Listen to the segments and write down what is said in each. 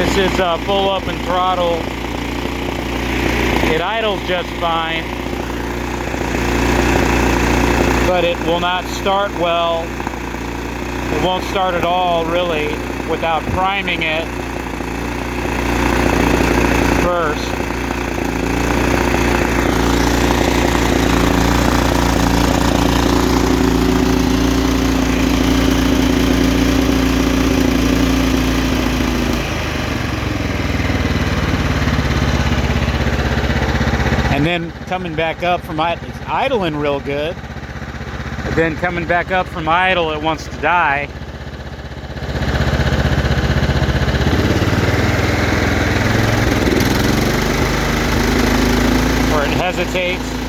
This is full open throttle. It idles just fine, but it will not start well. It won't start at all, really, without priming it first. And then coming back up from it's idling real good. But then coming back up from idle, it wants to die. Or it hesitates.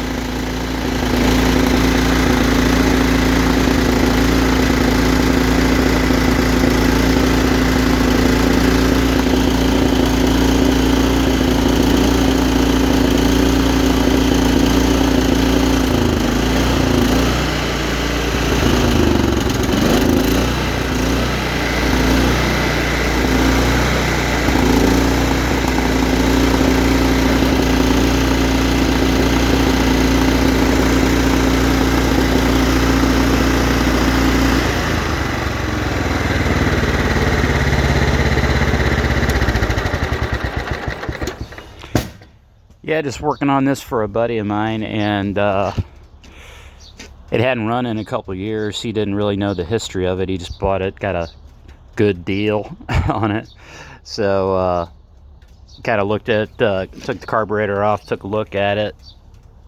Yeah, just working on this for a buddy of mine, and it hadn't run in a couple of years. He didn't really know the history of it. He just bought it, got a good deal on it. So kind of looked at, took the carburetor off, took a look at it,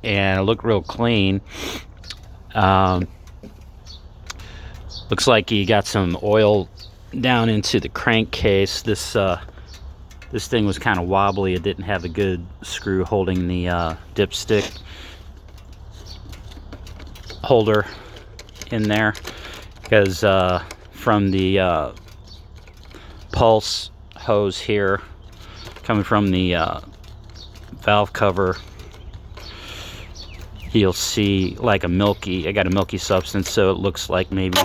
and it looked real clean. Looks like he got some oil down into the crankcase. This thing was kind of wobbly. It didn't have a good screw holding the dipstick holder in there, because from the pulse hose here, coming from the valve cover, you'll see like I got a milky substance, so it looks like maybe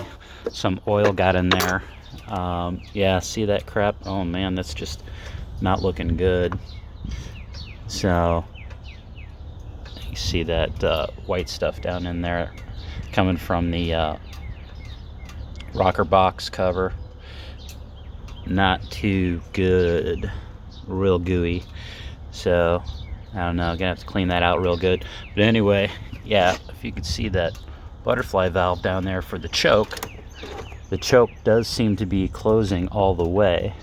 some oil got in there. Yeah, see that crap? Oh man, that's just not looking good. So you see that white stuff down in there coming from the rocker box cover. Not too good, real gooey. So I don't know, gonna have to clean that out real good. But anyway, yeah, if you could see that butterfly valve down there for the choke does seem to be closing all the way.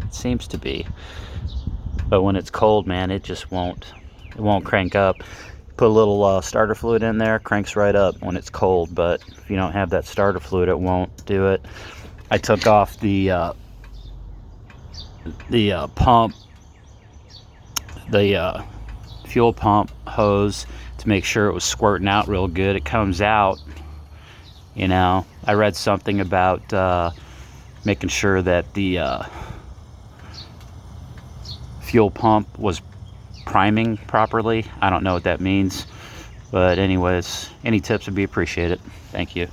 It seems to be. But when it's cold, man, it just won't crank up. Put a little starter fluid in there, cranks right up when it's cold. But if you don't have that starter fluid, it won't do it. I took off the pump, the fuel pump hose, to make sure it was squirting out real good. It comes out, you know. I read something about making sure that the fuel pump was priming properly. I don't know what that means, but anyways, any tips would be appreciated. Thank you.